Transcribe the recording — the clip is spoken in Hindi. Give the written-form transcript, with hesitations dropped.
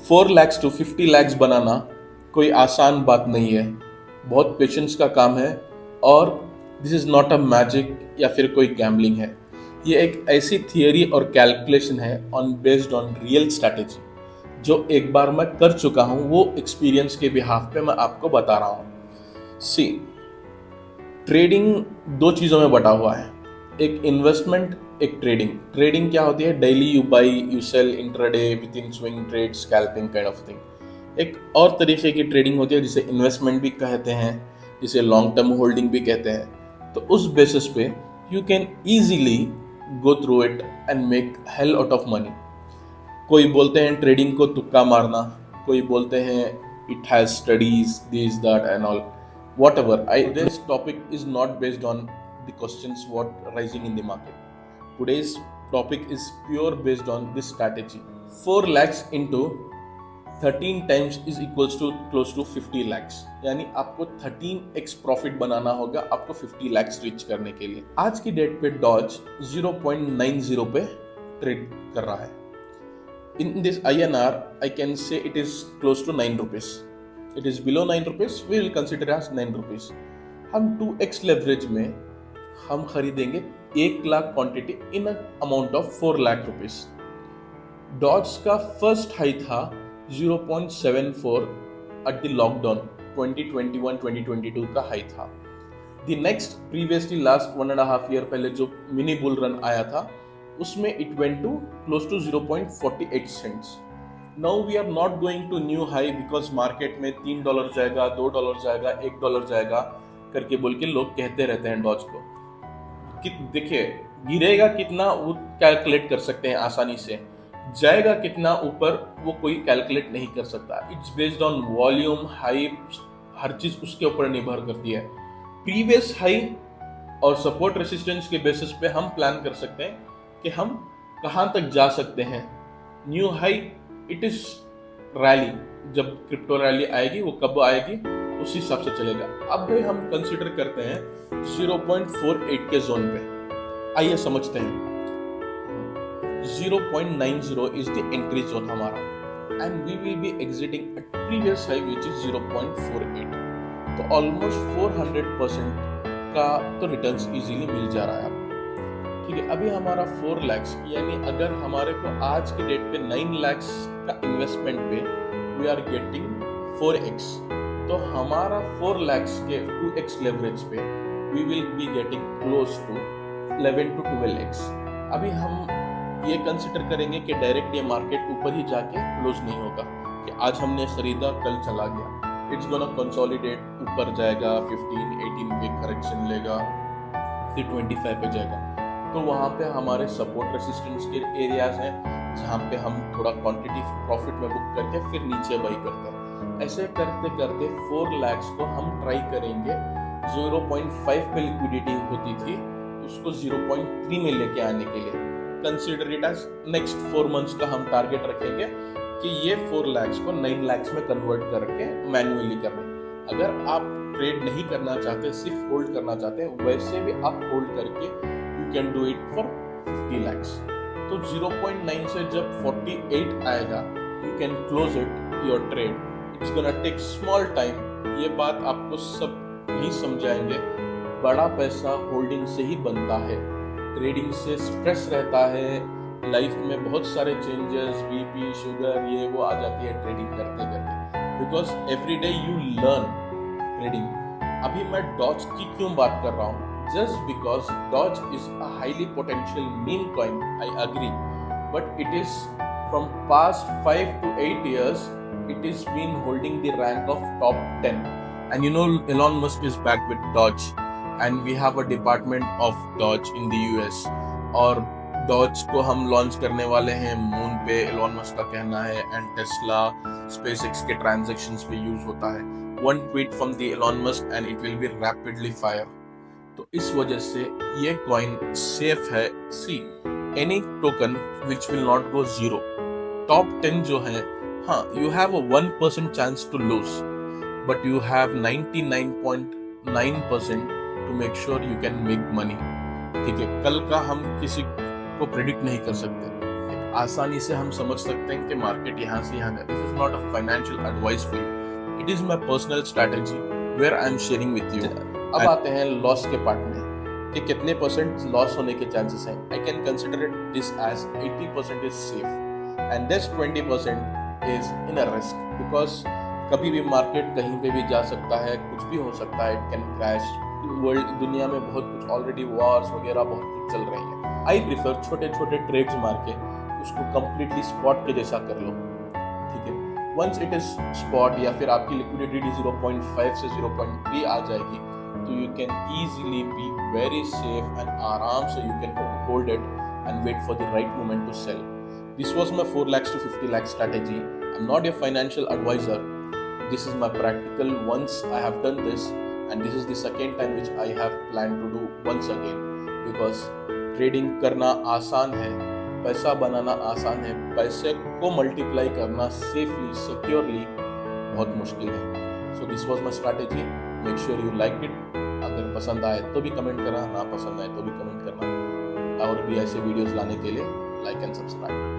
4 lakhs to 50 lakhs बनाना कोई आसान बात नहीं है, बहुत पेशेंस का काम है। और this is not a magic या फिर कोई गैम्बलिंग है, ये एक ऐसी थियरी और कैलकुलेशन है on based on real strategy, जो एक बार मैं कर चुका हूँ, वो एक्सपीरियंस के बिहाफ पे मैं आपको बता रहा हूँ। सी, ट्रेडिंग दो चीज़ों में बटा हुआ है, एक इन्वेस्टमेंट, एक ट्रेडिंग। ट्रेडिंग क्या होती है? Daily you buy you sell intraday within swing trade scalping kind of thing. एक और तरीके की ट्रेडिंग होती है जिसे इन्वेस्टमेंट भी कहते हैं, जिसे लॉन्ग टर्म होल्डिंग भी कहते हैं। तो उस बेसिस पे you can easily go through it and make hell out of money. कोई बोलते हैं ट्रेडिंग को तुक्का मारना, कोई बोलते हैं it has studies this that and all, whatever. Today's topic is not based on the questions what rising in the market. Today's topic is pure based on this strategy. 4 lakhs into 13 times is equals to close to 50 lakhs. यानी आपको 13x प्रॉफिट बनाना होगा आपको 50 lakhs रीच करने के लिए। आज की डेट पे डॉज 0.90 पे ट्रेड कर रहा है। In this INR, I can say it is close to 9 rupees. It is below 9 rupees, we will consider as 9 rupees. हम 2x लेवरेज में हम खरीदेंगे 1 lakh quantity in amount of 4 lakh rupees. Doge का फर्स्ट हाई था 0.74 एट द लॉकडाउन 2021-2022 का हाई था। The next previously last 1.5 year पहले जो मिनी बुल रन आया था, उसमें it went to close to 0.48 cents. Now we are not going to new high because market में $3 जाएगा, $2 जाएगा, $1 जाएगा करके बोल के लोग कहते रहते हैं डॉज को। कि देखिए गिरेगा कितना वो कैलकुलेट कर सकते हैं आसानी से, जाएगा कितना ऊपर वो कोई कैलकुलेट नहीं कर सकता। It's based on volume, hype, हर चीज उसके ऊपर निर्भर करती है। प्रीवियस हाई और सपोर्ट रेसिस्टेंस के बेसिस पे हम प्लान कर सकते हैं कि हम कहाँ तक जा सकते हैं। New high it is rally, जब क्रिप्टो रैली आएगी वो कब आएगी उस हिसाब से चलेगा। अब हम कंसीडर करते हैं 0.48 के जोन पे। आइए समझते हैं। 0.90 इज द एंट्री जोन हमारा and we will be exiting at previous high which is 0.48। तो ऑलमोस्ट 400% का तो रिटर्न्स इजीली मिल जा रहा है आपको। ठीक है, अभी हमारा 4 lakhs, यानी अगर हमारे को आज की डेट पे 9 lakhs का इन्वेस्टमेंट पे वी आर गेटिंग 4x, तो हमारा 4 lakhs के 2x लेवरेज पे we will be getting close to 11 to 12x। अभी हम ये कंसिडर करेंगे कि डायरेक्ट ये मार्केट ऊपर ही जाके क्लोज नहीं होगा कि आज हमने खरीदा कल चला गया। इट्स गोना कंसोलिडेट, ऊपर जाएगा 15-18 पे करेक्शन लेगा, फिर 25 पे जाएगा। तो वहाँ पे हमारे सपोर्ट रेसिस्टेंस के एरियाज हैं जहाँ पे हम थोड़ा क्वांटिटी प्रॉफिट में बुक करके फिर नीचे बाई करते हैं। ऐसे करते करते 4 lakhs को हम ट्राई करेंगे। 0.5 पे लिक्विडिटी होती थी, उसको 0.3 में लेके आने के लिए consider it as next 4 months का हम टारगेट रखेंगे कि ये 4 lakhs को 9 lakhs में कन्वर्ट करके मैन्युअली करना। अगर आप ट्रेड नहीं करना चाहते, सिर्फ होल्ड करना चाहते हैं, वैसे भी आप होल्ड करके can do it for 50 lakhs। तो 0.9 से जब 48 आएगा you can close it your trade। It's gonna take small time। ये बात आपको सब नहीं समझाएंगे, बड़ा पैसा होल्डिंग से ही बनता है। ट्रेडिंग से स्ट्रेस रहता है, लाइफ में बहुत सारे चेंजेस, बीपी, शुगर, ये वो आ जाती है ट्रेडिंग करते करते, because every day you learn trading. अभी मैं डॉज की क्यों बात कर रहा हूँ? Just because Doge is a highly potential meme coin, I agree, but it is from past 5 to 8 years, it is been holding the rank of top 10. And you know Elon Musk is back with Doge, and we have a department of Doge in the US. और Doge को हम लॉन्च करने वाले हैं मून पे, एलॉन मस्क का कहना है, एंड टेस्ला, स्पेसएक्स के ट्रांजैक्शंस पे यूज होता है। One tweet from the Elon Musk and it will be rapidly fire। तो इस वजह से ये कॉइन सेफ है। See, any token which will not go zero. Top 10 जो है, हाँ, you have a 1% chance to lose, but you have 99.9% to make sure you can make money. ठीक है, कल का हम किसी को प्रेडिक्ट नहीं कर सकते। आसानी से हम समझ सकते हैं कि मार्केट यहाँ से यहाँ गया। This is not a financial advice for you, it is my personal strategy where I am sharing with you. अब आते हैं लॉस के पार्ट में कि कितने परसेंट लॉस होने के चांसेस हैं। I can consider it this as 80% is safe and this 20% is in a risk, because कभी भी मार्केट कहीं पे भी जा सकता है, कुछ भी हो सकता है, इट कैन क्रैश। वर्ल्ड दुनिया में बहुत कुछ ऑलरेडी वॉर्स वगैरह बहुत कुछ चल रही है। आई प्रिफर छोटे छोटे ट्रेड्स मार के उसको कंप्लीटली स्पॉट के जैसा कर लो, ठीक है। वंस इट इज स्पॉट या फिर आपकी लिक्विडिटी 0.5 से 0.3 आ जाएगी तो you can easily be very safe and आराम से you can hold it and wait for the right moment to sell. This was my 4 lakhs to 50 lakh strategy. I'm not a financial advisor. This is my practical. Once I have done this, and this is the second time which I have planned to do once again, because trading करना आसान है, पैसा बनाना आसान है, पैसे को मल्टीप्लाई करना सेफली सिक्योरली बहुत मुश्किल है। So this was my strategy. Make sure you like it. अगर पसंद आए तो भी कमेंट करना, ना पसंद आए तो भी कमेंट करना। और भी ऐसे वीडियोस लाने के लिए लाइक एंड सब्सक्राइब।